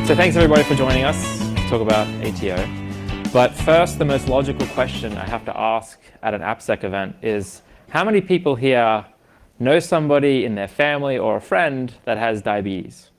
So thanks everybody for joining us to talk about ATO. But first, the most logical question I have to ask at an AppSec event is, how many people here know somebody in their family or a friend that has diabetes?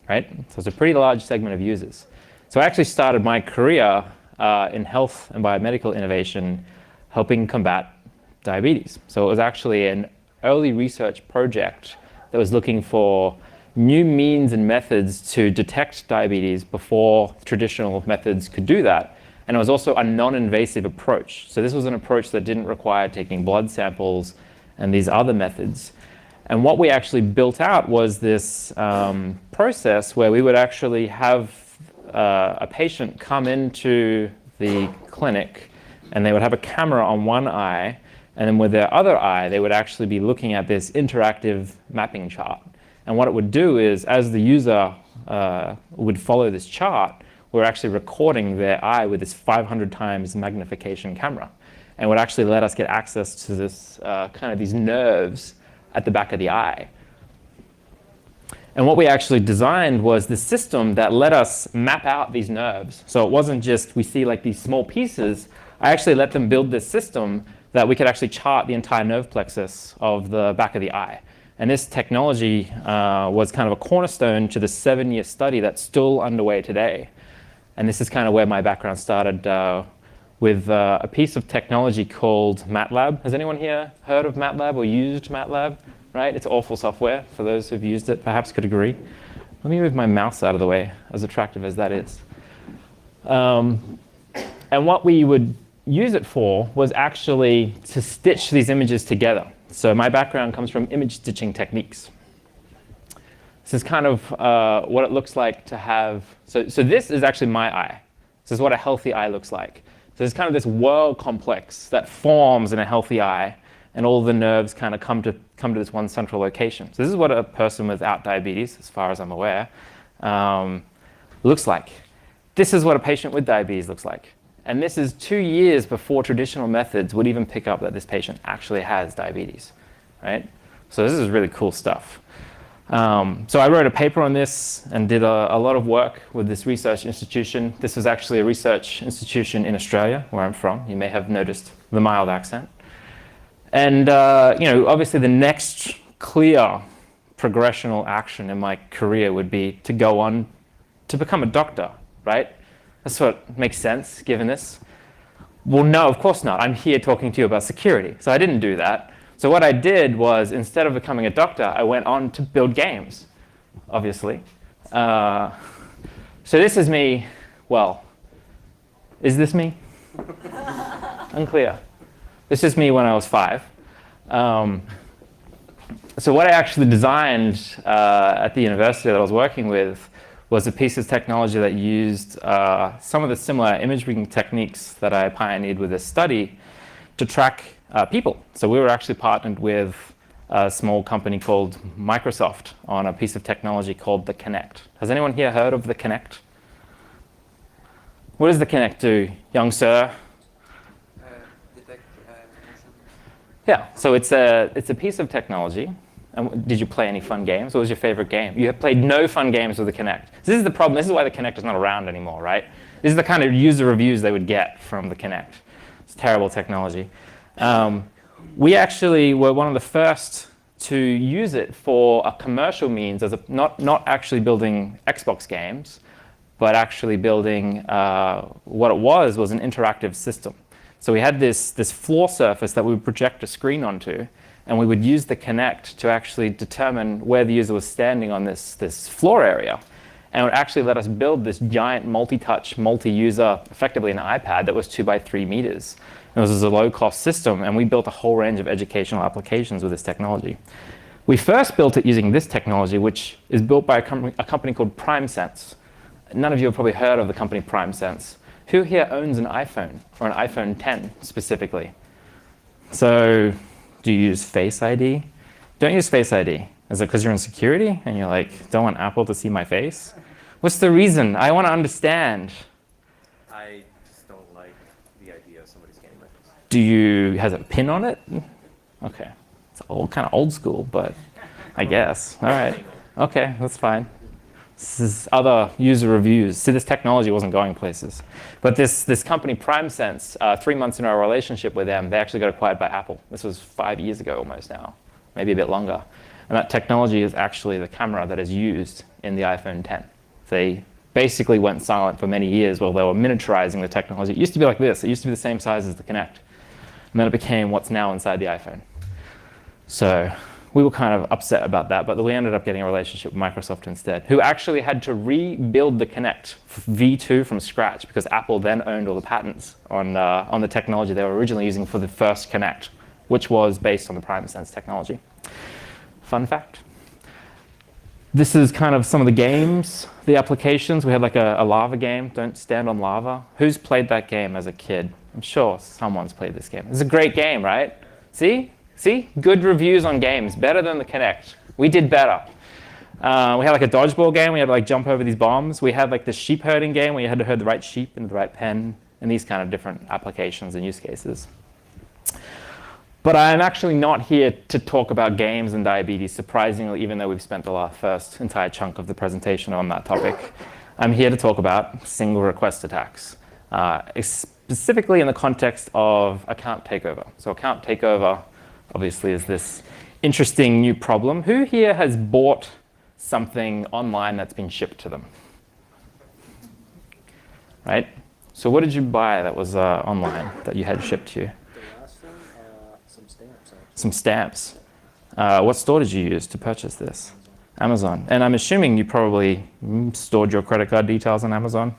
Right? So it's a pretty large segment of users. So I actually started my career in health and biomedical innovation, helping combat diabetes. So it was actually an early research project that was looking for new means and methods to detect diabetes before traditional methods could do that. And it was also a non-invasive approach. So this was an approach that didn't require taking blood samples and these other methods. And what we actually built out was this process where we would actually have a patient come into the clinic and they would have a camera on one eye, and then with their other eye, they would actually be looking at this interactive mapping chart. And what it would do is, as the user would follow this chart, we're actually recording their eye with this 500 times magnification camera. And would actually let us get access to this kind of these nerves at the back of the eye. And what we actually designed was this system that let us map out these nerves. So it wasn't just we see like these small pieces. I actually let them build this system that we could actually chart the entire nerve plexus of the back of the eye. And this technology was kind of a cornerstone to the 7-year study that's still underway today. And this is kind of where my background started with a piece of technology called MATLAB. Has anyone here heard of MATLAB or used MATLAB? Right? It's awful software. For those who've used it, perhaps could agree. Let me move my mouse out of the way, as attractive as that is. And what we would use it for was actually to stitch these images together. So my background comes from image stitching techniques. This is kind of what it looks like to have, so this is actually my eye. This is what a healthy eye looks like. So there's kind of this world complex that forms in a healthy eye, and all the nerves kind of come to this one central location. So this is what a person without diabetes, as far as I'm aware, looks like. This is what a patient with diabetes looks like. And this is 2 years before traditional methods would even pick up that this patient actually has diabetes, right? So this is really cool stuff. So I wrote a paper on this and did a lot of work with this research institution. This was actually a research institution in Australia, where I'm from. You may have noticed the mild accent. And obviously the next clear progressional action in my career would be to go on to become a doctor, right? That's what makes sense, given this. Well, no, of course not. I'm here talking to you about security. So I didn't do that. So what I did was, instead of becoming a doctor, I went on to build games, obviously. So this is me. Well, is this me? Unclear. This is me when I was 5. So what I actually designed at the university that I was working with was a piece of technology that used some of the similar imaging techniques that I pioneered with this study to track people. So we were actually partnered with a small company called Microsoft on a piece of technology called the Kinect. Has anyone here heard of the Kinect? What does the Kinect do, young sir? Detect motion. Yeah, so it's a piece of technology. And did you play any fun games? What was your favorite game? You have played no fun games with the Kinect. So this is the problem. This is why the Kinect is not around anymore, right? This is the kind of user reviews they would get from the Kinect. It's terrible technology. We actually were one of the first to use it for a commercial means, as not actually building Xbox games, but actually building what it was an interactive system. So we had this floor surface that we would project a screen onto, and we would use the Kinect to actually determine where the user was standing on this floor area. And it would actually let us build this giant multi-touch, multi-user, effectively an iPad that was 2 by 3 meters. And this was a low-cost system, and we built a whole range of educational applications with this technology. We first built it using this technology, which is built by a company called PrimeSense. None of you have probably heard of the company PrimeSense. Who here owns an iPhone, or an iPhone 10 specifically? So, do you use Face ID? Don't use Face ID. Is it because you're in security and you're like, don't want Apple to see my face? What's the reason? I want to understand. I just don't like the idea of somebody scanning my face. Has it a pin on it? Okay. It's kind of old school, but I guess. All right. Okay, that's fine. This is other user reviews. See, this technology wasn't going places. But this company, PrimeSense, 3 months into our relationship with them, they actually got acquired by Apple. This was 5 years ago almost now, maybe a bit longer. And that technology is actually the camera that is used in the iPhone 10. They basically went silent for many years while they were miniaturizing the technology. It used to be like this. It used to be the same size as the Kinect. And then it became what's now inside the iPhone. So we were kind of upset about that, but we ended up getting a relationship with Microsoft instead, who actually had to rebuild the Kinect V2 from scratch because Apple then owned all the patents on the technology they were originally using for the first Kinect, which was based on the PrimeSense technology. Fun fact. This is kind of some of the games, the applications. We had like a lava game, Don't Stand on Lava. Who's played that game as a kid? I'm sure someone's played this game. It's a great game, right? See? See? Good reviews on games. Better than the Kinect. We did better. We had like a dodgeball game. We had to like jump over these bombs. We had like the sheep herding game where you had to herd the right sheep into the right pen, and these kind of different applications and use cases. But I'm actually not here to talk about games and diabetes, surprisingly, even though we've spent the first entire chunk of the presentation on that topic. I'm here to talk about single request attacks, specifically in the context of account takeover. So account takeover, obviously, is this interesting new problem. Who here has bought something online that's been shipped to them? Right? So what did you buy that was online that you had shipped to you? Some stamps. What store did you use to purchase this? Amazon. And I'm assuming you probably stored your credit card details on Amazon.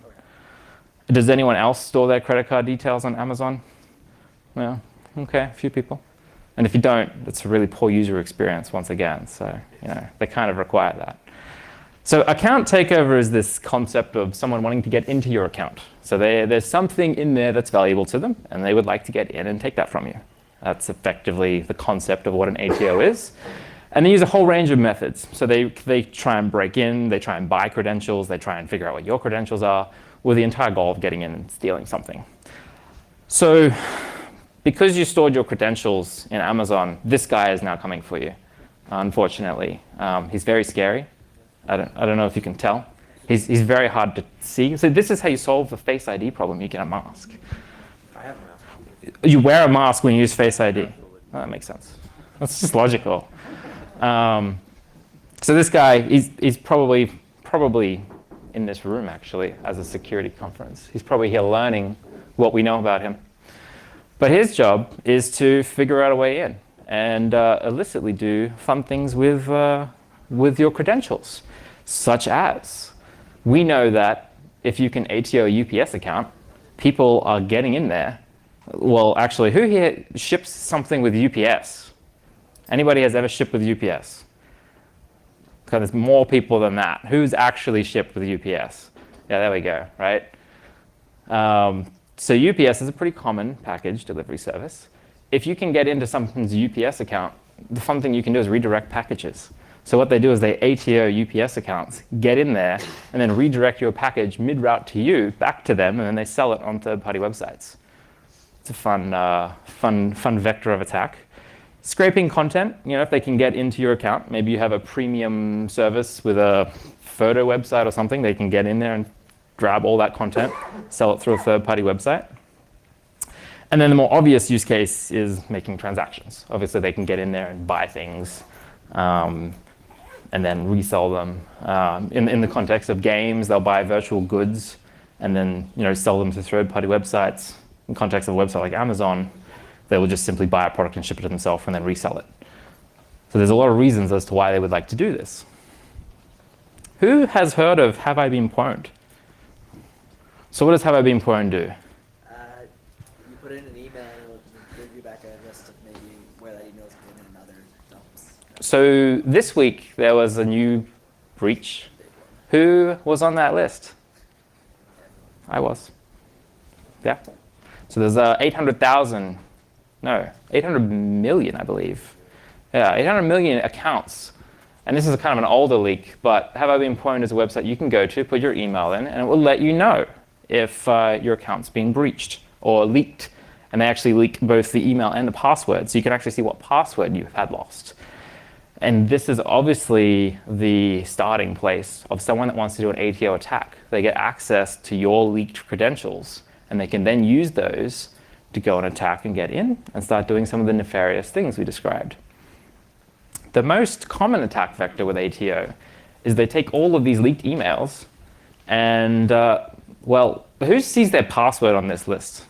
Does anyone else store their credit card details on Amazon? Well, okay, a few people. And if you don't, it's a really poor user experience once again. So, they kind of require that. So account takeover is this concept of someone wanting to get into your account. So there's something in there that's valuable to them, and they would like to get in and take that from you. That's effectively the concept of what an ATO is. And they use a whole range of methods. So they try and break in, they try and buy credentials, they try and figure out what your credentials are, with the entire goal of getting in and stealing something. So because you stored your credentials in Amazon, this guy is now coming for you, unfortunately. He's very scary. I don't know if you can tell. He's very hard to see. So this is how you solve the Face ID problem. You get a mask. I have a mask. You wear a mask when you use Face ID. Oh, that makes sense. That's just logical. So this guy, he's probably in this room, actually, as a security conference. He's probably here learning what we know about him. But his job is to figure out a way in and illicitly do fun things with your credentials, such as we know that if you can ATO a UPS account, people are getting in there. Well, actually, who here ships something with UPS? Anybody has ever shipped with UPS? Because there's more people than that. Who's actually shipped with UPS? Yeah, there we go, right? So UPS is a pretty common package delivery service. If you can get into someone's UPS account, the fun thing you can do is redirect packages. So what they do is they ATO UPS accounts, get in there, and then redirect your package mid-route to you, back to them, and then they sell it on third-party websites. It's a fun vector of attack. Scraping content, if they can get into your account, maybe you have a premium service with a photo website or something, they can get in there and grab all that content, sell it through a third-party website. And then the more obvious use case is making transactions. Obviously, they can get in there and buy things and then resell them. In the context of games, they'll buy virtual goods and then sell them to third-party websites. In context of a website like Amazon, they will just simply buy a product and ship it to themselves and then resell it. So there's a lot of reasons as to why they would like to do this. Who has heard of Have I Been Pwned? So what does Have I Been Pwned do? You put in an email and it'll give you back a list of maybe where that email's been and other dumps. So this week there was a new breach. Who was on that list? I was. Yeah. So there's 800 million, I believe. Yeah, 800 million accounts. And this is kind of an older leak, but Have I Been Pwned is a website you can go to, put your email in, and it will let you know if your account's being breached or leaked. And they actually leak both the email and the password, so you can actually see what password you've had lost. And this is obviously the starting place of someone that wants to do an ATO attack. They get access to your leaked credentials, and they can then use those to go and attack and get in and start doing some of the nefarious things we described. The most common attack vector with ATO is they take all of these leaked emails and, well, who sees their password on this list?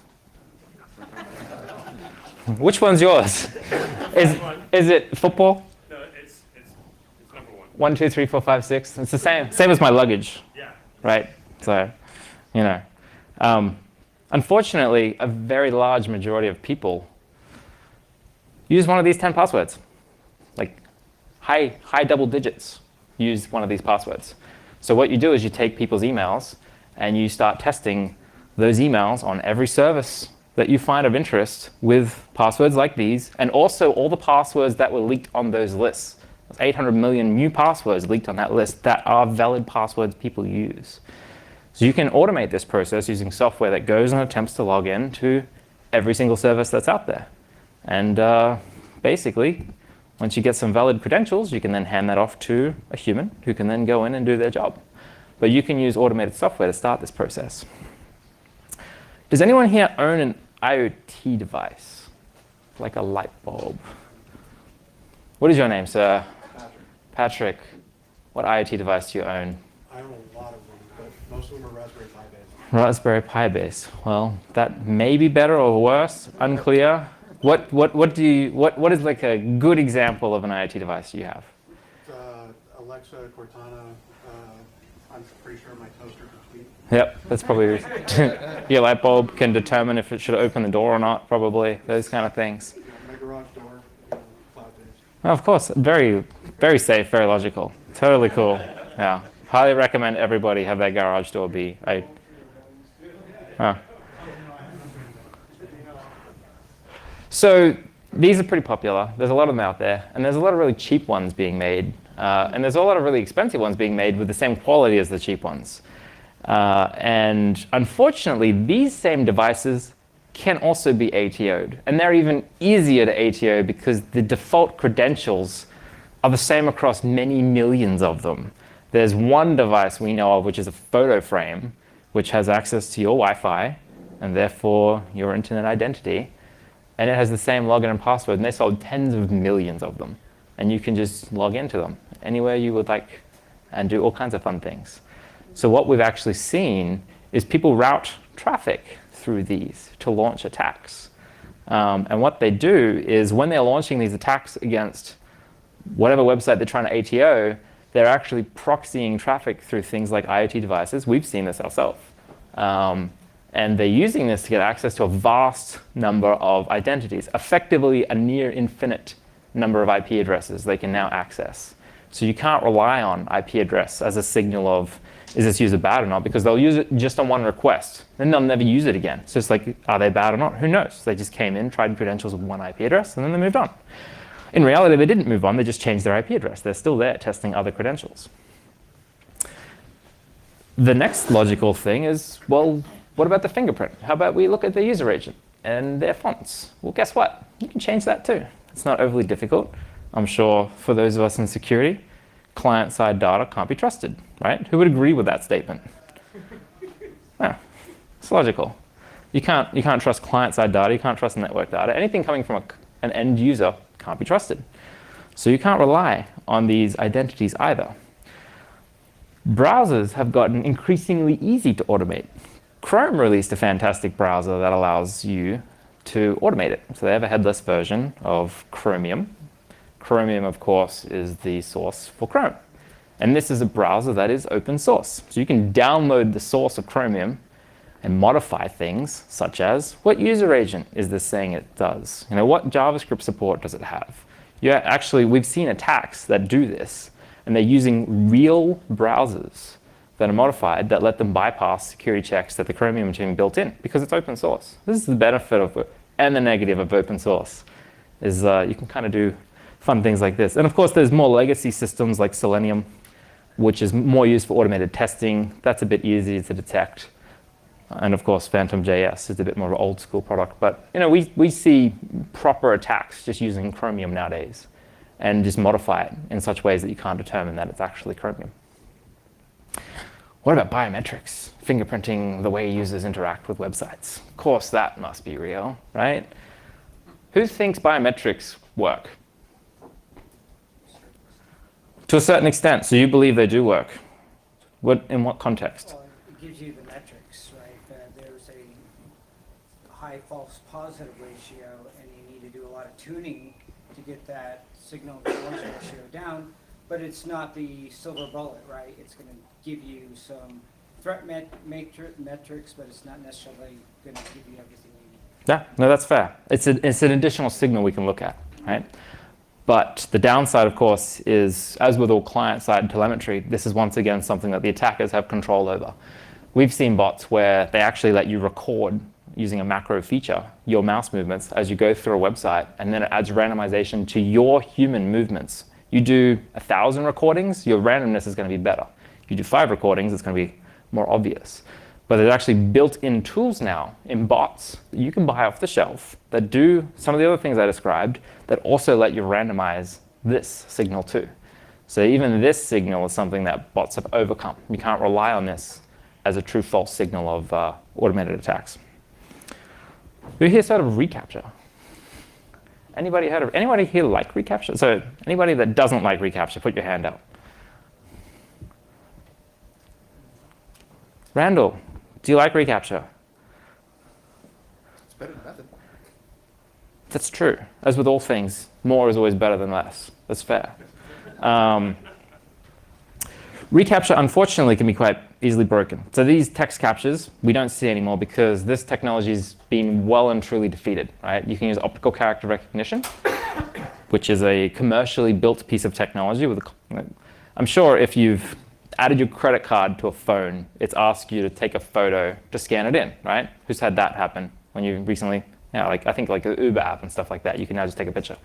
Which one's yours? Is it football? No, it's number one. 1, 2, 3, 4, 5, 6. It's the same as my luggage, Yeah. right? So, you know. Unfortunately, a very large majority of people use one of these 10 passwords. Like high double digits use one of these passwords. So what you do is you take people's emails and you start testing those emails on every service that you find of interest with passwords like these, and also all the passwords that were leaked on those lists. There's 800 million new passwords leaked on that list that are valid passwords people use. So you can automate this process using software that goes and attempts to log in to every single service that's out there. And basically, once you get some valid credentials, you can then hand that off to a human who can then go in and do their job. But you can use automated software to start this process. Does anyone here own an IoT device? Like a light bulb? What is your name, sir? Patrick. What IoT device do you own? I own a lot of them, but most of them are Raspberry Pi based. Raspberry Pi base. Well, that may be better or worse. Unclear. What is like a good example of an IoT device you have? Alexa, Cortana. I'm pretty sure my toaster can speak. Yep, that's probably your light bulb can determine if it should open the door or not. Probably those kind of things. My garage door, cloud-based. Well, of course, very, very safe, very logical. Totally cool. Yeah, highly recommend everybody have their garage door be. So these are pretty popular. There's a lot of them out there, and there's a lot of really cheap ones being made, and there's a lot of really expensive ones being made with the same quality as the cheap ones. And unfortunately, these same devices can also be ATO'd, and they're even easier to ATO because the default credentials are the same across many millions of them. There's one device we know of, which is a photo frame, which has access to your Wi-Fi, and therefore your internet identity. And it has the same login and password, and they sold tens of millions of them. And you can just log into them anywhere you would like and do all kinds of fun things. So what we've actually seen is people route traffic through these to launch attacks. And what they do is when they're launching these attacks against whatever website they're trying to ATO, they're actually proxying traffic through things like IoT devices. We've seen this ourselves. And they're using this to get access to a vast number of identities, effectively a near infinite number of IP addresses they can now access. So you can't rely on IP address as a signal of, is this user bad or not? Because they'll use it just on one request, then they'll never use it again. So it's like, are they bad or not? Who knows? They just came in, tried credentials with one IP address, and then they moved on. In reality, they didn't move on, they just changed their IP address. They're still there testing other credentials. The next logical thing is, well, what about the fingerprint? How about we look at the user agent and their fonts? Well, guess what? You can change that too. It's not overly difficult. I'm sure for those of us in security, client-side data can't be trusted, right? Who would agree with that statement? Yeah, it's logical. You can't trust client-side data. You can't trust network data. Anything coming from an end user can't be trusted. So you can't rely on these identities either. Browsers have gotten increasingly easy to automate. Chrome released a fantastic browser that allows you to automate it. So they have a headless version of Chromium. Chromium, of course, is the source for Chrome. And this is a browser that is open source. So you can download the source of Chromium and modify things such as, what user agent is this saying it does? You know, what JavaScript support does it have? Yeah, actually, we've seen attacks that do this, and they're using real browsers that are modified that let them bypass security checks that the Chromium team built in because it's open source. This is the benefit of, and the negative of open source, is you can kind of do fun things like this. And of course, there's more legacy systems like Selenium, which is more used for automated testing. That's a bit easier to detect. And of course, Phantom.js is a bit more of an old school product. But you know, we see proper attacks just using Chromium nowadays. and just modify it in such ways that you can't determine that it's actually Chromium. What about biometrics? Fingerprinting the way users interact with websites. Of course, that must be real, right? Who thinks biometrics work? To a certain extent, so you believe they do work. In what context? Well, it gives you the metrics, right? There's a high false positive ratio, and you need to do a lot of tuning to get that signal to noise ratio down. But it's not the silver bullet, right? It's going to give you some threat metrics, but it's not necessarily going to give you everything you need. Yeah, no, that's fair. It's an additional signal we can look at, right? But the downside, of course, is, as with all client-side telemetry, this is once again something that the attackers have control over. We've seen bots where they actually let you record, using a macro feature, your mouse movements as you go through a website, and then it adds randomization to your human movements. You do 1,000 recordings, your randomness is going to be better. You do 5 recordings, it's going to be more obvious. But there's actually built-in tools now in bots that you can buy off the shelf that do some of the other things I described that also let you randomize this signal too. So even this signal is something that bots have overcome. You can't rely on this as a true false signal of automated attacks. Who here heard of reCAPTCHA? Anybody here like reCAPTCHA? So anybody that doesn't like reCAPTCHA, put your hand up. Randall, do you like reCAPTCHA? It's better than nothing. That's true. As with all things, more is always better than less. That's fair. reCAPTCHA, unfortunately, can be quite easily broken. So these text captures, we don't see anymore because this technology has been well and truly defeated, right? You can use optical character recognition, which is a commercially built piece of technology. I'm sure if you've added your credit card to a phone, it's asked you to take a photo to scan it in, right? Who's had that happen when you recently, I think like the Uber app and stuff like that, you can now just take a picture.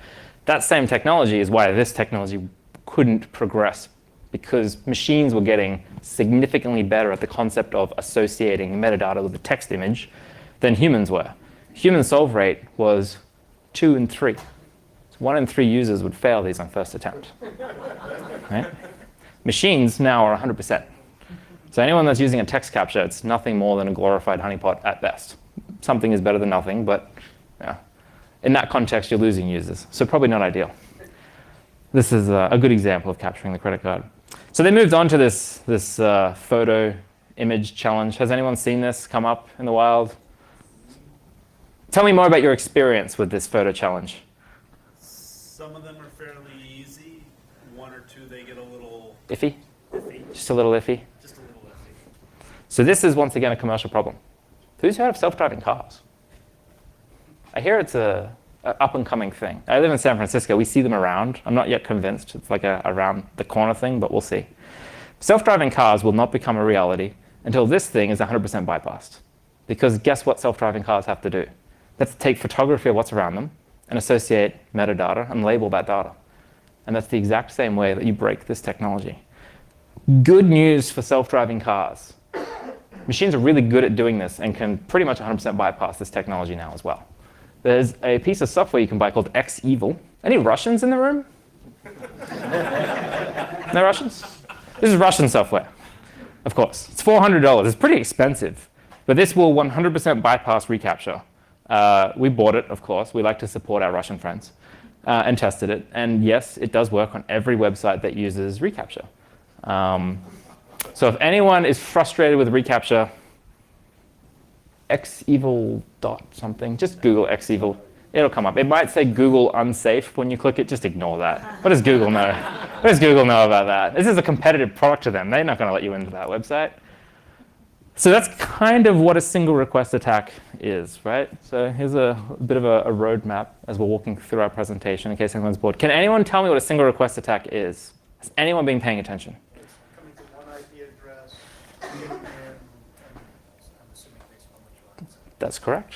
That same technology is why this technology couldn't progress, because machines were getting significantly better at the concept of associating metadata with a text image than humans were. Human solve rate was 2 in 3. So 1 in 3 users would fail these on first attempt. Right? Machines now are 100%. So anyone that's using a text capture, it's nothing more than a glorified honeypot at best. Something is better than nothing, but yeah, in that context, you're losing users. So probably not ideal. This is a good example of capturing the credit card. So they moved on to this photo image challenge. Has anyone seen this come up in the wild? Tell me more about your experience with this photo challenge. Some of them are fairly easy. 1 or 2, they get a little Iffy? iffy. Just a little iffy? Just a little iffy. So this is, once again, a commercial problem. Who's heard of self-driving cars? I hear it's a up-and-coming thing. I live in San Francisco. We see them around. I'm not yet convinced it's like a around the corner thing, but we'll see. Self-driving cars will not become a reality until this thing is 100% bypassed. Because guess what self-driving cars have to do? They have to take photography of what's around them and associate metadata and label that data. And that's the exact same way that you break this technology. Good news for self-driving cars. Machines are really good at doing this and can pretty much 100% bypass this technology now as well. There's a piece of software you can buy called XEvil. Any Russians in the room? No Russians? This is Russian software, of course. It's $400. It's pretty expensive. But this will 100% bypass reCAPTCHA. We bought it, of course. We like to support our Russian friends. And tested it. And yes, it does work on every website that uses reCAPTCHA. So if anyone is frustrated with reCAPTCHA, XEvil dot something, just Google XEvil. It'll come up. It might say Google unsafe when you click it. Just ignore that. What does Google know? What does Google know about that? This is a competitive product to them. They're not going to let you into that website. So that's kind of what a single request attack is, right? So here's a bit of a roadmap as we're walking through our presentation in case anyone's bored. Can anyone tell me what a single request attack is? Has anyone been paying attention? It's coming to one IP address, and I'm assuming based on what you want. That's correct.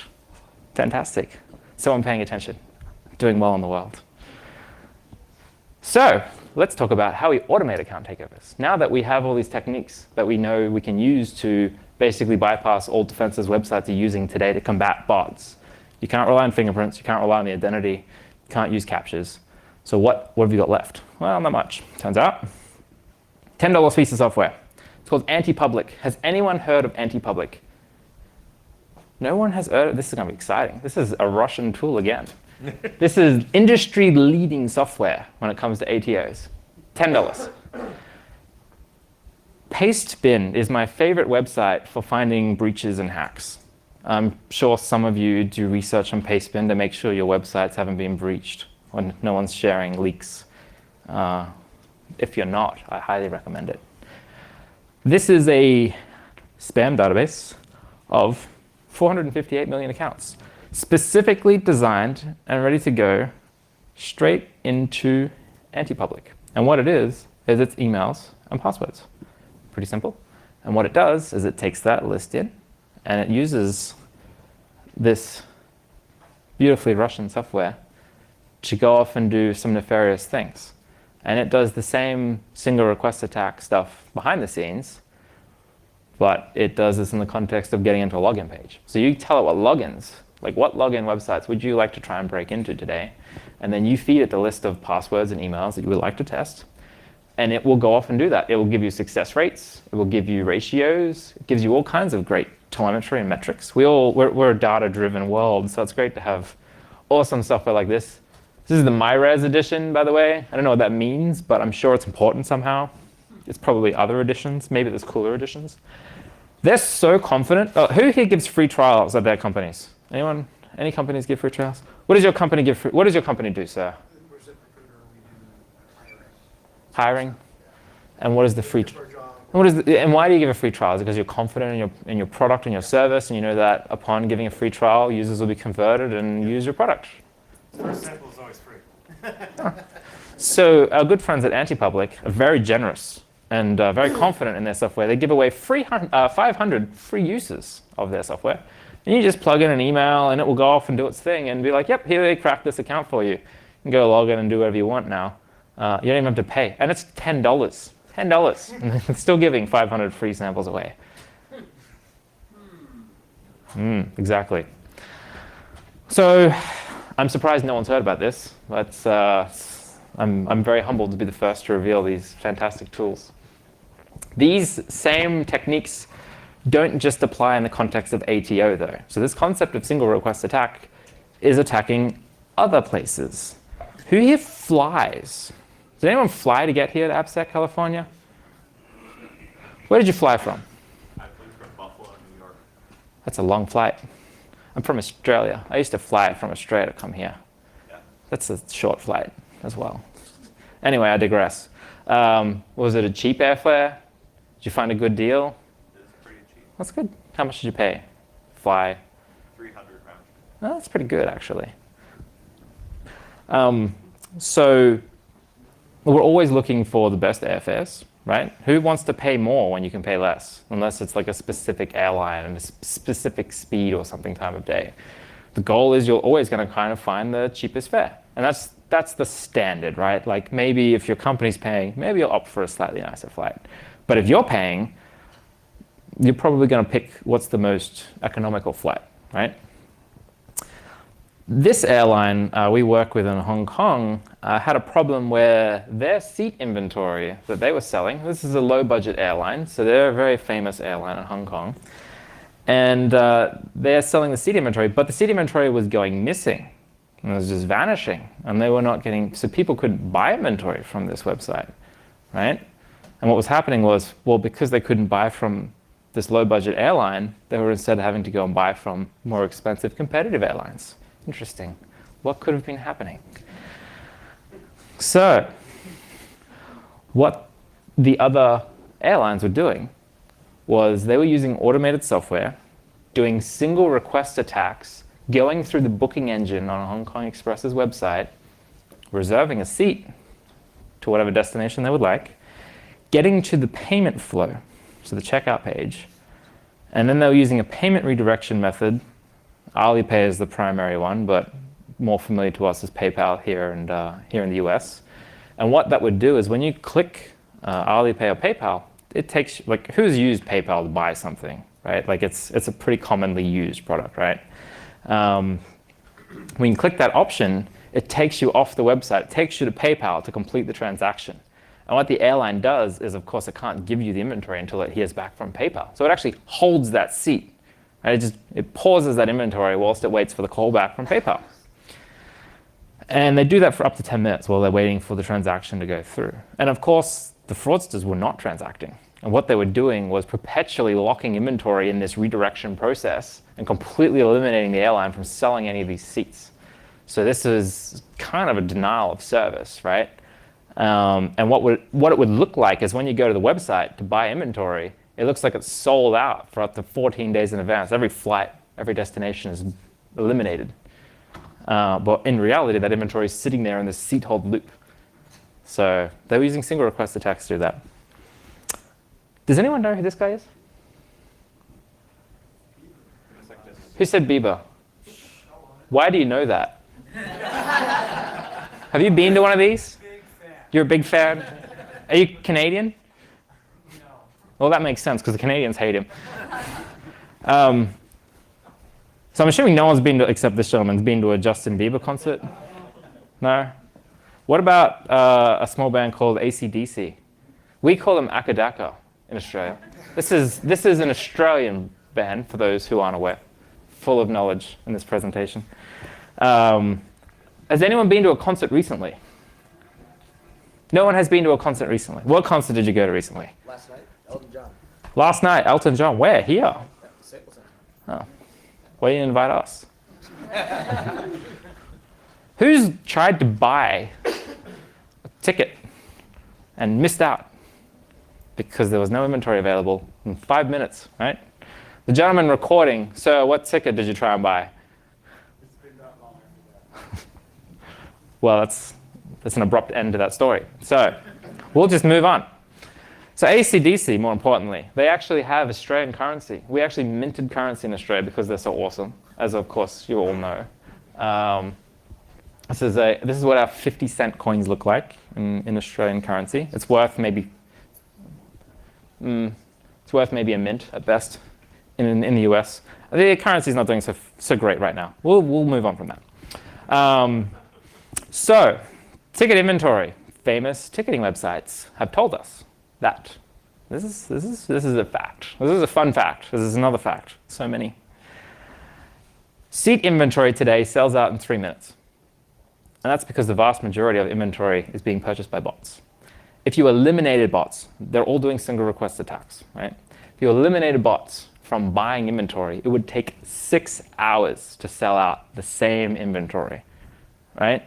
Fantastic. Someone paying attention. Doing well in the world. So let's talk about how we automate account takeovers. Now that we have all these techniques that we know we can use to basically bypass all defenses websites are using today to combat bots. You can't rely on fingerprints. You can't rely on the identity. You can't use captures. So what have you got left? Well, not much. Turns out, $10 piece of software. It's called Anti-Public. Has anyone heard of Anti-Public? No one has heard of it. This is going to be exciting. This is a Russian tool again. This is industry-leading software when it comes to ATOs. $10. Pastebin is my favorite website for finding breaches and hacks. I'm sure some of you do research on Pastebin to make sure your websites haven't been breached when no one's sharing leaks. If you're not, I highly recommend it. This is a spam database of 458 million accounts, specifically designed and ready to go straight into Anti-Public. And what it is it's emails and passwords. Pretty simple. And what it does is it takes that list in and it uses this beautifully Russian software to go off and do some nefarious things. And it does the same single request attack stuff behind the scenes, but it does this in the context of getting into a login page. So you tell it what logins, like what login websites would you like to try and break into today? And then you feed it the list of passwords and emails that you would like to test. And it will go off and do that. It will give you success rates. It will give you ratios. It gives you all kinds of great telemetry and metrics. We're a data-driven world, so it's great to have awesome software like this. This is the MyRes edition, by the way. I don't know what that means, but I'm sure it's important somehow. It's probably other editions. Maybe there's cooler editions. They're so confident. Oh, who here gives free trials at their companies? Anyone? Any companies give free trials? What does your company give free? What does your company do, sir? We're ZipRecruiter, we do Hiring. And what is the free? our job. And why do you give a free trial? Is it because you're confident in your product and your service, and you know that upon giving a free trial, users will be converted and use your product? First sample is always free. So our good friends at Anti-Public are very generous and very confident in their software. They give away 500 free uses of their software. And you just plug in an email and it will go off and do its thing and be like, yep, here they cracked this account for you. You can go log in and do whatever you want now. You don't even have to pay. And it's $10. $10. And it's still giving 500 free samples away. Exactly. So I'm surprised no one's heard about this. But I'm very humbled to be the first to reveal these fantastic tools. These same techniques don't just apply in the context of ATO, though. So this concept of single request attack is attacking other places. Who here flies? Did anyone fly to get here to AppSec, California? Where did you fly from? I flew from Buffalo, New York. That's a long flight. I'm from Australia. I used to fly from Australia to come here. Yeah. That's a short flight as well. Anyway, I digress. Was it a cheap airfare? Did you find a good deal? It was pretty cheap. That's good. How much did you pay? Fly? 300 round. Oh, that's pretty good, actually. So we're always looking for the best airfares, right? Who wants to pay more when you can pay less? Unless it's like a specific airline and a specific speed or something time of day. The goal is you're always going to kind of find the cheapest fare. And that's the standard, right? Like maybe if your company's paying, maybe you'll opt for a slightly nicer flight. But if you're paying, you're probably going to pick what's the most economical flight, right? This airline we work with in Hong Kong had a problem where their seat inventory that they were selling, this is a low-budget airline, so they're a very famous airline in Hong Kong, and they're selling the seat inventory, but the seat inventory was going missing. And it was just vanishing, and they were not getting, so people couldn't buy inventory from this website, right? And what was happening was, well, because they couldn't buy from this low-budget airline, they were instead having to go and buy from more expensive competitive airlines. Interesting. What could have been happening? So, what the other airlines were doing was they were using automated software, doing single request attacks, going through the booking engine on Hong Kong Express's website, reserving a seat to whatever destination they would like, getting to the payment flow, so the checkout page, and then they were using a payment redirection method. Alipay is the primary one, but more familiar to us is PayPal here in the US. And what that would do is when you click Alipay or PayPal, it takes, like, who's used PayPal to buy something, right? Like it's a pretty commonly used product, right? When you click that option, it takes you off the website. It takes you to PayPal to complete the transaction. And what the airline does is, of course, it can't give you the inventory until it hears back from PayPal. So it actually holds that seat. Right? It pauses that inventory whilst it waits for the call back from PayPal. And they do that for up to 10 minutes while they're waiting for the transaction to go through. And of course, the fraudsters were not transacting. And what they were doing was perpetually locking inventory in this redirection process and completely eliminating the airline from selling any of these seats. So this is kind of a denial of service, right? And what it would look like is when you go to the website to buy inventory, it looks like it's sold out for up to 14 days in advance. Every flight, every destination is eliminated. But in reality, that inventory is sitting there in this seat hold loop. So they were using single request attacks to do that. Does anyone know who this guy is? Who said Bieber? Why do you know that? Have you been to one of these? You're a big fan? Are you Canadian? No. Well, that makes sense because the Canadians hate him. So I'm assuming no one's been to, except this gentleman's been to a Justin Bieber concert? No? What about a small band called AC/DC? We call them Akadaka in Australia. This is an Australian band, for those who aren't aware. Full of knowledge in this presentation. Has anyone been to a concert recently? No one has been to a concert recently. What concert did you go to recently? Last night, Elton John. Last night, Elton John. Where? Here? Yeah, Staples Center. Oh. Why didn't you invite us? Who's tried to buy a ticket and missed out because there was no inventory available in 5 minutes, right? The gentleman recording, sir, what ticket did you try and buy? It's been that long Well, that's an abrupt end to that story. So we'll just move on. So AC/DC, more importantly, they actually have Australian currency. We actually minted currency in Australia because they're so awesome, as of course you all know. This is what our 50-cent coins look like in Australian currency. It's worth maybe a mint at best in the US. The currency is not doing so great right now. We'll move on from that. So ticket inventory. Famous ticketing websites have told us that this is a fact. This is a fun fact. This is another fact. So many. Seat inventory today sells out in 3 minutes. And that's because the vast majority of inventory is being purchased by bots. If you eliminated bots, they're all doing single request attacks, right? If you eliminated bots from buying inventory, it would take 6 hours to sell out the same inventory, right?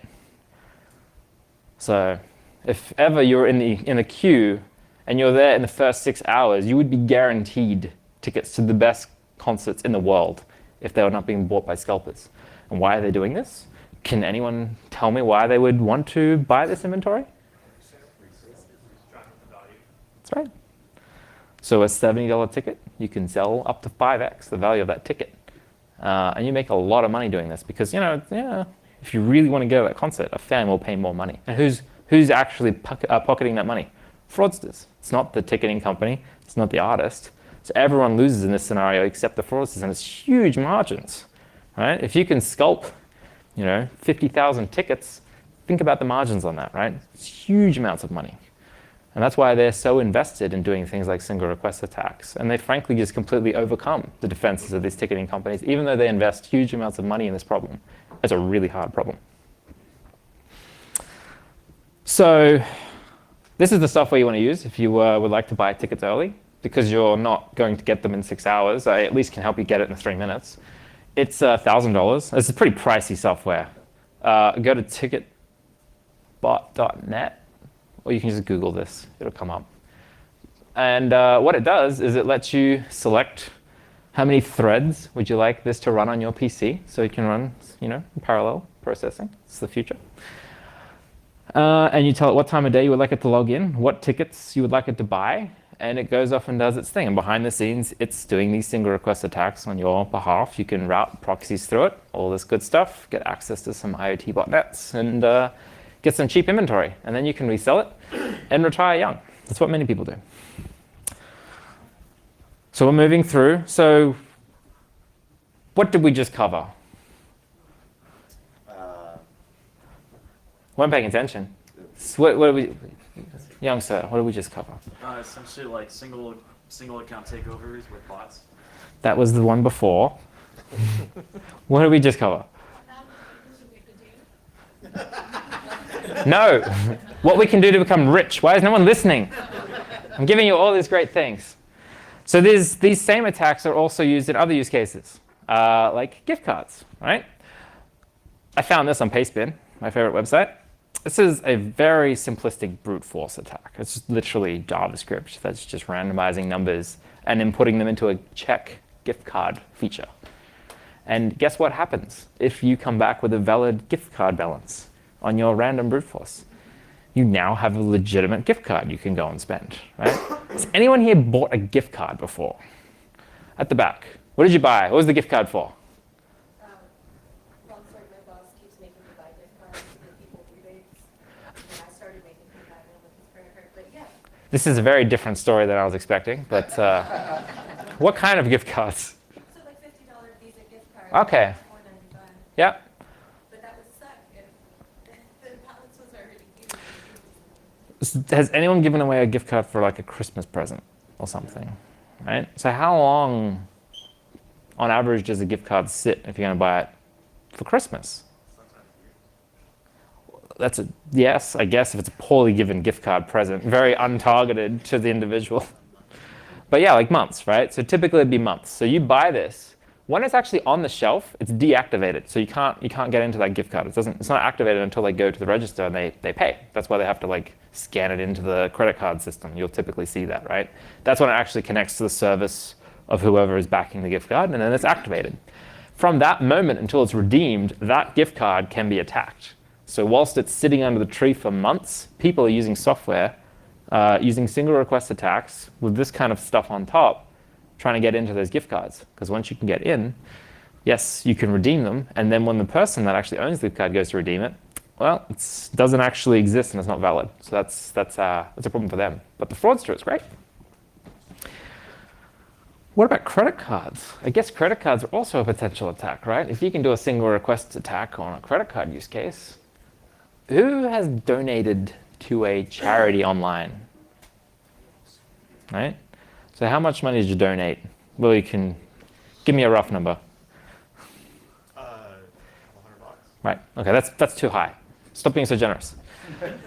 So if ever you're in a queue and you're there in the first 6 hours, you would be guaranteed tickets to the best concerts in the world if they were not being bought by scalpers. And why are they doing this? Can anyone tell me why they would want to buy this inventory? That's right. So a $70 ticket, you can sell up to 5x the value of that ticket. And you make a lot of money doing this because, if you really want to go to that concert, a fan will pay more money. And who's actually pocketing that money? Fraudsters. It's not the ticketing company. It's not the artist. So everyone loses in this scenario except the fraudsters, and it's huge margins, right? If you can scalp, 50,000 tickets, think about the margins on that, right? It's huge amounts of money. And that's why they're so invested in doing things like single request attacks. And they frankly just completely overcome the defenses of these ticketing companies, even though they invest huge amounts of money in this problem. It's a really hard problem. So this is the software you want to use if you would like to buy tickets early, because you're not going to get them in 6 hours. I at least can help you get it in 3 minutes. It's $1,000. It's a pretty pricey software. Go to ticketbot.net, or you can just Google this. It'll come up. And what it does is it lets you select how many threads would you like this to run on your PC, so you can run, parallel processing. It's the future. And you tell it what time of day you would like it to log in, what tickets you would like it to buy, and it goes off and does its thing. And behind the scenes, it's doing these single request attacks on your behalf. You can route proxies through it, all this good stuff, get access to some IoT botnets, and get some cheap inventory. And then you can resell it and retire young. That's what many people do. So we're moving through. So what did we just cover? Weren't paying attention. What did we, young sir, what did we just cover? Essentially like single account takeovers with bots. That was the one before. What did we just cover? No. What we can do to become rich. Why is no one listening? I'm giving you all these great things. So these same attacks are also used in other use cases, like gift cards, right? I found this on Pastebin, my favorite website. This is a very simplistic brute force attack. It's just literally JavaScript that's just randomizing numbers and then putting them into a check gift card feature. And guess what happens if you come back with a valid gift card balance on your random brute force? You now have a legitimate gift card you can go and spend, right? Has anyone here bought a gift card before? At the back. What did you buy? What was the gift card for? Long story, my boss keeps making me buy gift cards to give people rebates. And I started making him buy them with his credit card, but yeah. This is a very different story than I was expecting, but what kind of gift cards? So like $50 Visa gift card. Okay. $4.95. Yeah. But that would suck if the balance was already used. Has anyone given away a gift card for like a Christmas present or something, right? So how long, on average, does a gift card sit if you're going to buy it for Christmas? That's a yes, I guess, if it's a poorly given gift card present, very untargeted to the individual. But yeah, like months, right? So typically it'd be months. So you buy this. When it's actually on the shelf, it's deactivated. So you can't get into that gift card. It's not activated until they go to the register and they pay. That's why they have to like scan it into the credit card system. You'll typically see that, right? That's when it actually connects to the service of whoever is backing the gift card, and then it's activated. From that moment until it's redeemed, that gift card can be attacked. So whilst it's sitting under the tree for months, people are using software, using single request attacks with this kind of stuff on top, trying to get into those gift cards. Because once you can get in, yes, you can redeem them. And then when the person that actually owns the gift card goes to redeem it, well, it doesn't actually exist and it's not valid. So that's a problem for them. But the fraudster is great. What about credit cards? I guess credit cards are also a potential attack, right? If you can do a single request attack on a credit card use case, who has donated to a charity online? Right? So how much money did you donate? Well, you can give me a rough number. $100. Right. Okay, that's too high. Stop being so generous.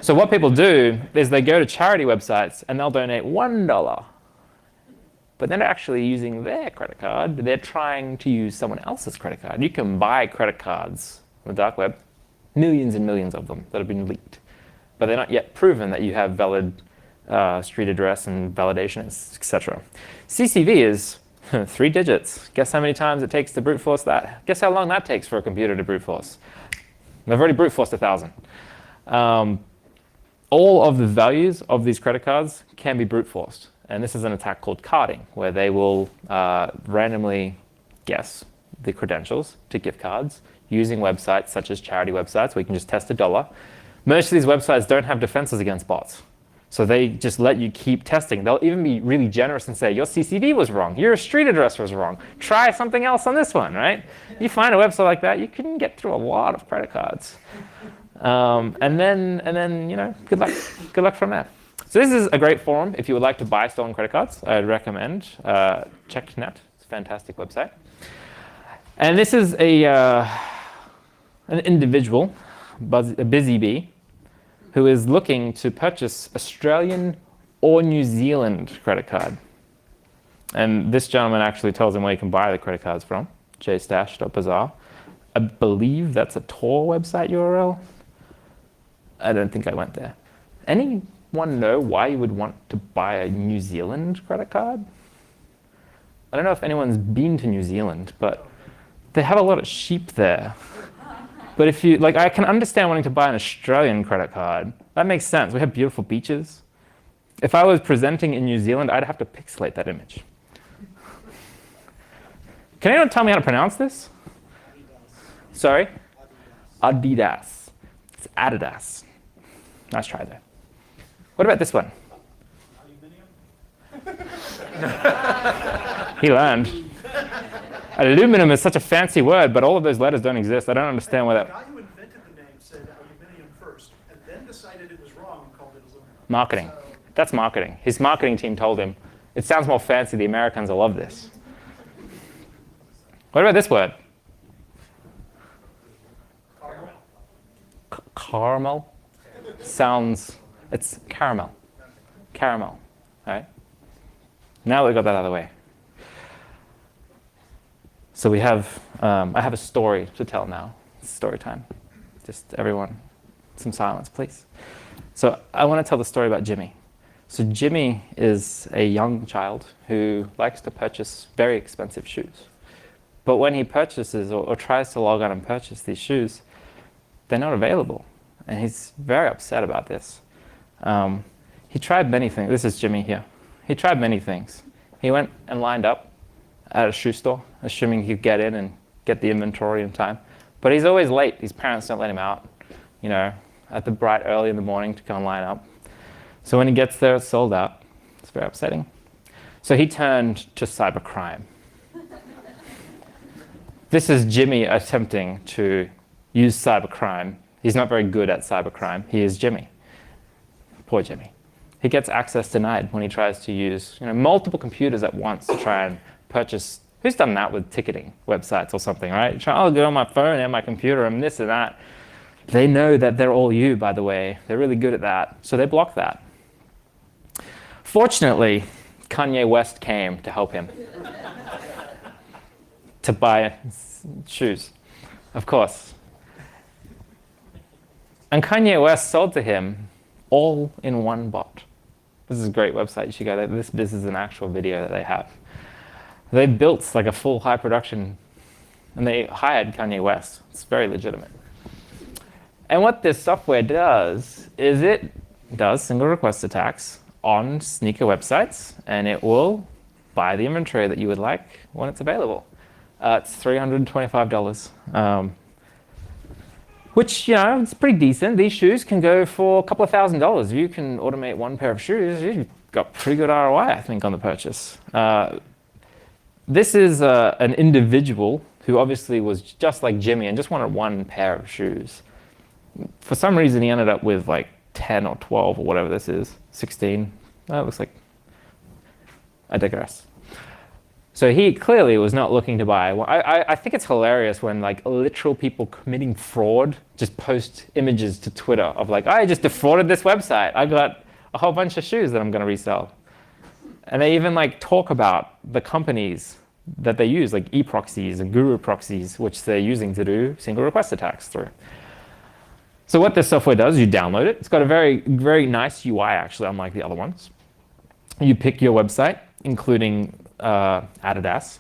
So what people do is they go to charity websites and they'll donate $1. But they're not actually using their credit card. They're trying to use someone else's credit card. You can buy credit cards on the dark web, millions and millions of them that have been leaked. But they're not yet proven that you have valid street address and validation, etc. CCV is 3 digits. Guess how many times it takes to brute force that? Guess how long that takes for a computer to brute force? They've already brute forced 1,000. All of the values of these credit cards can be brute forced. And this is an attack called carding, where they will randomly guess the credentials to gift cards using websites such as charity websites where you can just test $1. Most of these websites don't have defenses against bots. So they just let you keep testing. They'll even be really generous and say, your CCV was wrong. Your street address was wrong. Try something else on this one, right? You find a website like that, you can get through a lot of credit cards. And then, you know, good luck from there. So this is a great forum if you would like to buy stolen credit cards. I'd recommend CheckNet. It's a fantastic website. And this is an individual, a busy bee, who is looking to purchase Australian or New Zealand credit card. And this gentleman actually tells him where you can buy the credit cards from, jstash.bazaar. I believe that's a Tor website URL. I don't think I went there. Anyone know why you would want to buy a New Zealand credit card? I don't know if anyone's been to New Zealand, but they have a lot of sheep there. But if you, like, I can understand wanting to buy an Australian credit card. That makes sense. We have beautiful beaches. If I was presenting in New Zealand, I'd have to pixelate that image. Can anyone tell me how to pronounce this? Adidas. Sorry? Adidas. It's Adidas. Nice try there. What about this one? He learned. Aluminum is such a fancy word, but all of those letters don't exist. I don't understand why The that. guy who invented the name said aluminum first, and then decided it was wrong and called it aluminum. Marketing. So, That's marketing. His marketing team told him, it sounds more fancy, the Americans will love this. What about this word? Caramel? Sounds, it's caramel. Caramel, all right? Now that we got that out of the way. So we have, I have a story to tell now. It's story time. Just everyone, some silence, please. So I want to tell the story about Jimmy. So Jimmy is a young child who likes to purchase very expensive shoes. But when he purchases or tries to log on and purchase these shoes, they're not available. And he's very upset about this. He tried many things. This is Jimmy here. He tried many things. He went and lined up at a shoe store, assuming he could get in and get the inventory in time. But he's always late. His parents don't let him out, you know, at the bright early in the morning to go and line up. So when he gets there, it's sold out. It's very upsetting. So he turned to cybercrime. This is Jimmy attempting to use cybercrime. He's not very good at cybercrime. He is Jimmy. Poor Jimmy. He gets access denied when he tries to use, you know, multiple computers at once to try and purchase. Who's done that with ticketing websites or something, right? I'll go on my phone and my computer and this and that. They know that they're all you, by the way. They're really good at that. So they block that. Fortunately, Kanye West came to help him to buy shoes, of course. And Kanye West sold to him all in one bot. This is a great website. You should go there. This is an actual video that they have. They built like a full high production, and they hired Kanye West. It's very legitimate. And what this software does is it does single request attacks on sneaker websites, and it will buy the inventory that you would like when it's available. It's $325, which, you know, it's pretty decent. These shoes can go for a couple of $1,000s. If you can automate one pair of shoes, you've got pretty good ROI, I think, on the purchase. This is an individual who obviously was just like Jimmy and just wanted one pair of shoes. For some reason, he ended up with like 10 or 12 or whatever this is, 16. It looks like, I digress. So he clearly was not looking to buy. I think it's hilarious when like literal people committing fraud just post images to Twitter of like, I just defrauded this website. I got a whole bunch of shoes that I'm going to resell. And they even like talk about the companies that they use, like eProxies and Guru proxies, which they're using to do single request attacks through. So what this software does, you download it. It's got a very, very nice UI, actually, unlike the other ones. You pick your website, including Adidas.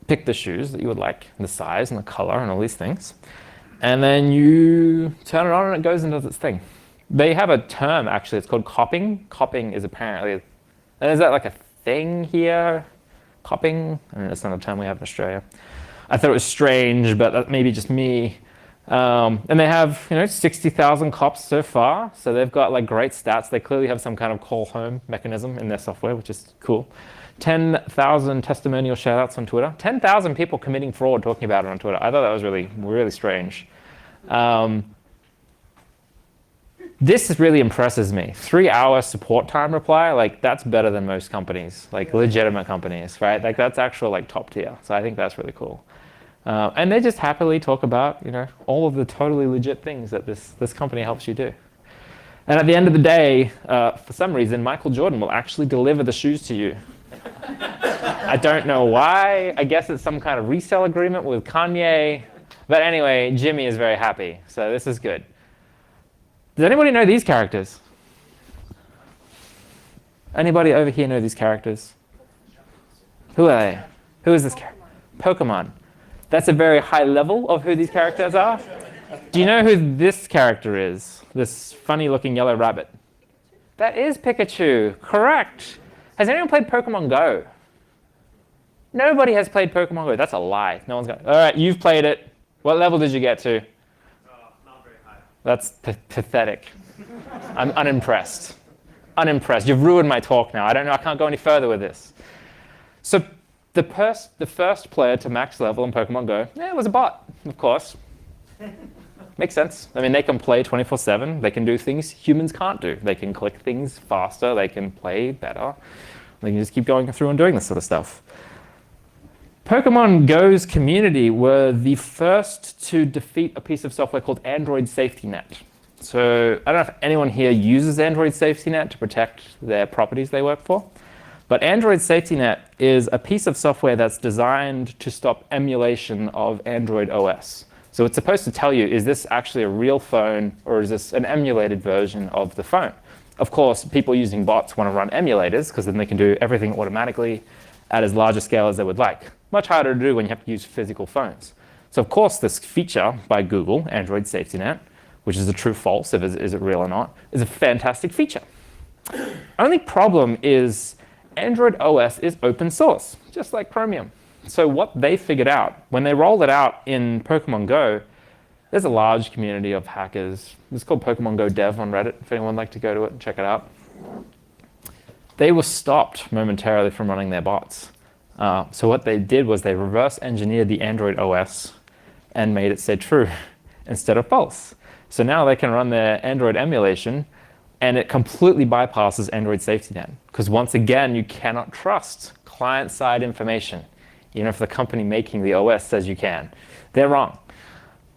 Pick the shoes that you would like, the size and the color and all these things. And then you turn it on and it goes and does its thing. They have a term, actually. It's called copying. Copying is apparently, and is that like a thing here? Copying? I mean, that's not a term we have in Australia. I thought it was strange, but that may be just me. And they have, 60,000 cops so far. So they've got like great stats. They clearly have some kind of call home mechanism in their software, which is cool. 10,000 testimonial shoutouts on Twitter. 10,000 people committing fraud talking about it on Twitter. I thought that was really, really strange. This really impresses me. 3-hour support time reply, like that's better than most companies, like legitimate companies, right? Like that's actual like top tier. So I think that's really cool. And they just happily talk about, all of the totally legit things that this company helps you do. And at the end of the day, for some reason, Michael Jordan will actually deliver the shoes to you. I don't know why. I guess it's some kind of resale agreement with Kanye. But anyway, Jimmy is very happy. So this is good. Does anybody know these characters? Anybody over here know these characters? Who are they? Who is this character? Pokemon. That's a very high level of who these characters are. Do you know who this character is? This funny looking yellow rabbit. That is Pikachu. Correct. Has anyone played Pokemon Go? Nobody has played Pokemon Go. That's a lie. No one's got. All right, you've played it. What level did you get to? Not very high. That's pathetic. I'm unimpressed. Unimpressed. You've ruined my talk now. I don't know. I can't go any further with this. So the first player to max level in Pokemon Go, it was a bot, of course. makes sense. I mean, they can play 24/7. They can do things humans can't do. They can click things faster. They can play better. They can just keep going through and doing this sort of stuff. Pokemon Go's community were the first to defeat a piece of software called Android Safety Net. So I don't know if anyone here uses Android Safety Net to protect their properties they work for. But Android Safety Net is a piece of software that's designed to stop emulation of Android OS. So it's supposed to tell you, is this actually a real phone or is this an emulated version of the phone? Of course, people using bots want to run emulators because then they can do everything automatically at as large a scale as they would like. Much harder to do when you have to use physical phones. So of course, this feature by Google, Android Safety Net, which is a true false, if is it real or not, is a fantastic feature. Only problem is Android OS is open source, just like Chromium. So what they figured out, when they rolled it out in Pokemon Go, there's a large community of hackers. It's called Pokemon Go Dev on Reddit, if anyone would like to go to it and check it out. They were stopped momentarily from running their bots. So what they did was they reverse engineered the Android OS and made it say true instead of false. So now they can run their Android emulation and it completely bypasses Android Safety Net. Because once again, you cannot trust client-side information, even if the company making the OS says you can. They're wrong.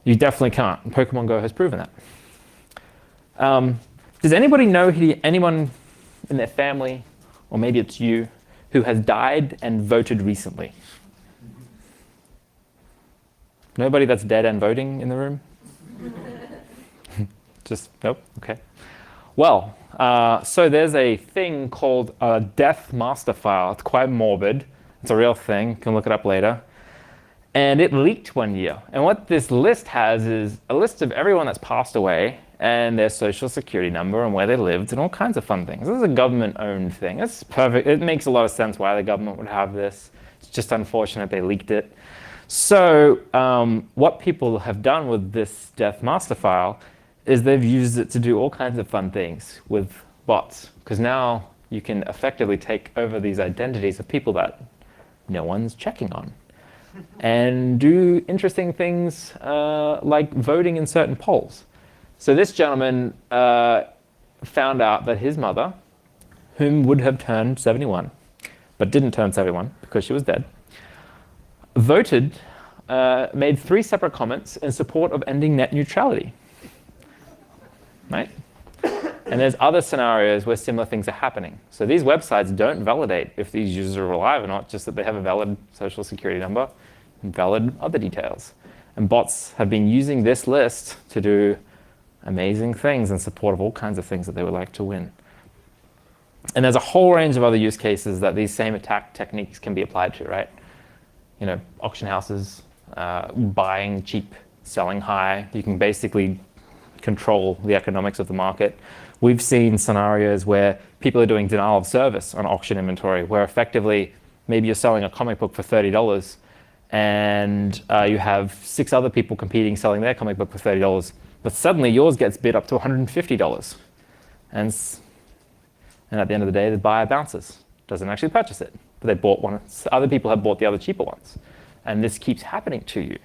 You definitely can't. Pokemon Go has proven that. Does anybody know anyone in their family, or maybe it's you, who has died and voted recently? Nobody that's dead and voting in the room? Just, nope, okay. Well, so there's a thing called a death master file. It's quite morbid. It's a real thing. You can look it up later. And it leaked one year. And what this list has is a list of everyone that's passed away and their social security number and where they lived and all kinds of fun things. This is a government-owned thing. It's perfect. It makes a lot of sense why the government would have this. It's just unfortunate they leaked it. So what people have done with this death master file is they've used it to do all kinds of fun things with bots. Because now you can effectively take over these identities of people that no one's checking on and do interesting things like voting in certain polls. So this gentleman found out that his mother, whom would have turned 71, but didn't turn 71 because she was dead, voted, made 3 separate comments in support of ending net neutrality. Right? And there's other scenarios where similar things are happening. So these websites don't validate if these users are alive or not, just that they have a valid social security number and valid other details. And bots have been using this list to do amazing things in support of all kinds of things that they would like to win. And there's a whole range of other use cases that these same attack techniques can be applied to, right? You know, auction houses, buying cheap, selling high. You can basically control the economics of the market. We've seen scenarios where people are doing denial of service on auction inventory, where effectively maybe you're selling a comic book for $30 and you have 6 other people competing selling their comic book for $30, but suddenly yours gets bid up to $150. And at the end of the day, the buyer bounces, doesn't actually purchase it, but they bought one. Other people have bought the other cheaper ones. And this keeps happening to you.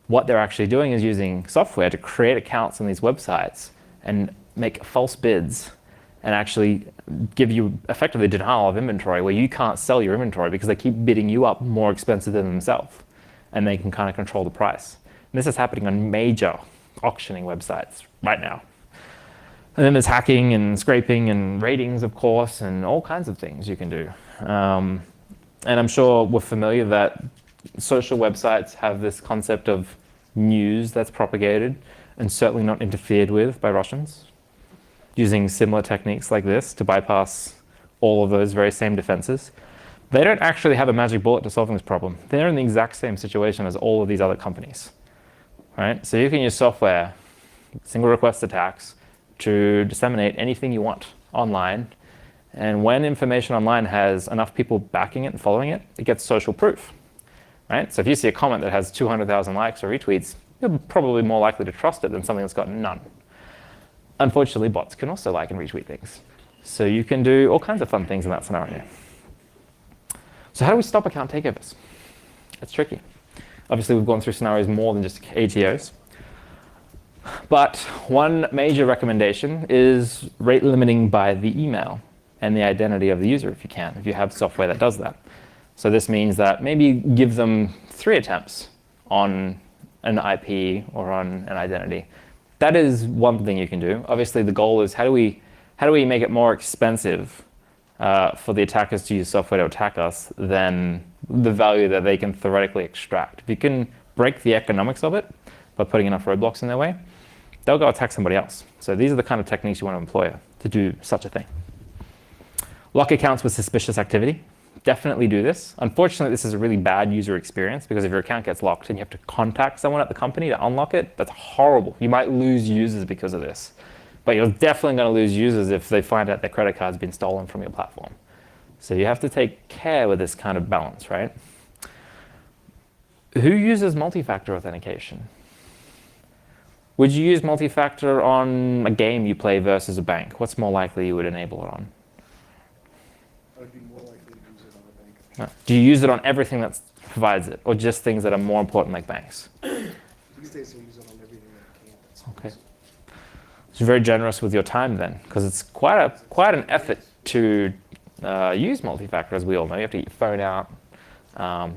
What they're actually doing is using software to create accounts on these websites and make false bids and actually give you effectively denial of inventory where you can't sell your inventory because they keep bidding you up more expensive than themselves and they can kind of control the price. And this is happening on major auctioning websites right now. And then there's hacking and scraping and ratings, of course, and all kinds of things you can do. And I'm sure we're familiar that social websites have this concept of news that's propagated and certainly not interfered with by Russians, using similar techniques like this to bypass all of those very same defenses. They don't actually have a magic bullet to solving this problem. They're in the exact same situation as all of these other companies, right? So you can use software, single request attacks, to disseminate anything you want online. And when information online has enough people backing it and following it, it gets social proof. Right? So if you see a comment that has 200,000 likes or retweets, you're probably more likely to trust it than something that's got none. Unfortunately, bots can also like and retweet things. So you can do all kinds of fun things in that scenario. So how do we stop account takeovers? It's tricky. Obviously, we've gone through scenarios more than just ATOs. But one major recommendation is rate limiting by the email and the identity of the user if you can, if you have software that does that. So this means that maybe give them 3 attempts on an IP or on an identity. That is one thing you can do. Obviously, the goal is how do we make it more expensive for the attackers to use software to attack us than the value that they can theoretically extract. If you can break the economics of it by putting enough roadblocks in their way, they'll go attack somebody else. So these are the kind of techniques you want to employ to do such a thing. Lock accounts with suspicious activity. Definitely do this. Unfortunately, this is a really bad user experience because if your account gets locked and you have to contact someone at the company to unlock it, that's horrible. You might lose users because of this. But you're definitely going to lose users if they find out their credit card's been stolen from your platform. So you have to take care with this kind of balance, right? Who uses multi-factor authentication? Would you use multi-factor on a game you play versus a bank? What's more likely you would enable it on? I'd be more likely to use it on a bank. Do you use it on everything that provides it, or just things that are more important like banks? These days I use it on everything that I can. Okay. So you're very generous with your time then, because it's quite an effort to use multi-factor, as we all know. You have to get your phone out.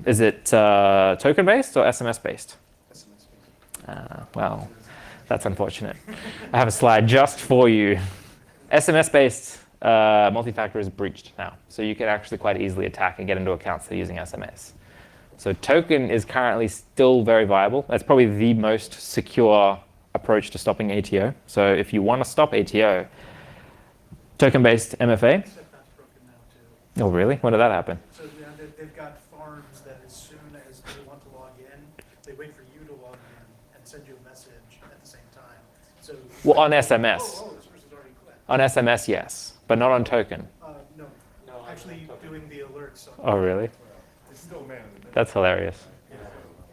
Is it token-based or SMS-based? SMS-based. Well, that's unfortunate. I have a slide just for you. SMS-based multi-factor is breached now. So you can actually quite easily attack and get into accounts that are using SMS. So token is currently still very viable. That's probably the most secure approach to stopping ATO. So if you want to stop ATO, token-based MFA. Except that's broken now too. Oh, really? When did that happen? So they've got farms that as soon as they want to log in, they wait for you to log in and send you a message at the same time. So Well, on SMS. Oh, this person's already quit. On SMS, yes, but not on token. No, actually doing the alerts. Oh, really? It's still man in the middle. That's hilarious.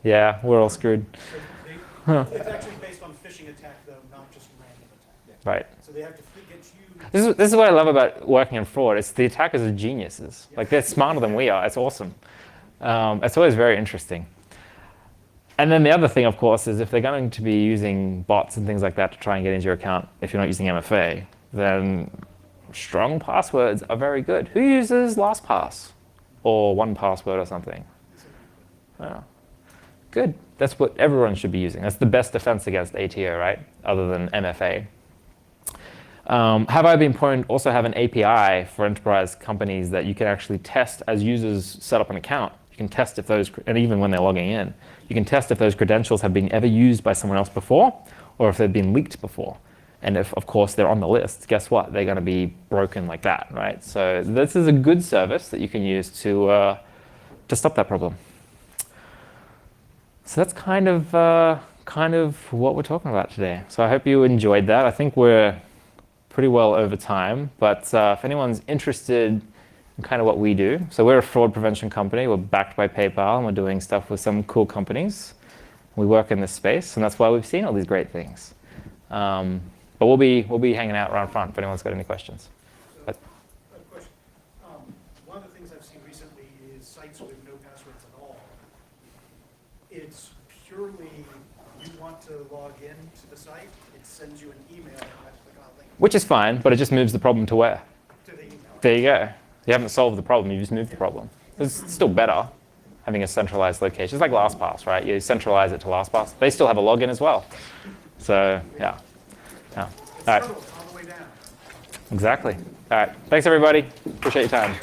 Yeah, we're all screwed. So it's actually based on phishing attack though, not just random attack. Right. So they have to get you. This is what I love about working in fraud. It's the attackers are geniuses. Like they're smarter than we are. It's awesome. It's always very interesting. And then the other thing, of course, is if they're going to be using bots and things like that to try and get into your account, if you're not using MFA, then strong passwords are very good. Who uses LastPass or 1Password or something? Oh, good. That's what everyone should be using. That's the best defense against ATO, right? Other than MFA. Have I been point also have an API for enterprise companies that you can actually test as users set up an account. You can test if those, and even when they're logging in, you can test if those credentials have been ever used by someone else before, or if they've been leaked before. And if, of course, they're on the list, guess what? They're going to be broken like that, right? So this is a good service that you can use to stop that problem. So that's kind of what we're talking about today. So I hope you enjoyed that. I think we're pretty well over time, but if anyone's interested in kind of what we do, so we're a fraud prevention company. We're backed by PayPal, and we're doing stuff with some cool companies. We work in this space, and that's why we've seen all these great things. But we'll be hanging out around front if anyone's got any questions. But, A question. One of the things I've seen recently is sites with no passwords at all. It's purely, you want to log in to the site, it sends you an email, and you have to click on a link which is fine, but it just moves the problem to where? to the email. There you go. You haven't solved the problem, you just moved the problem. It's still better having a centralized location. It's like LastPass, right? You centralize it to LastPass. They still have a login as well. So, yeah. All right. All the way down. Exactly. All right. Thanks, everybody. Appreciate your time.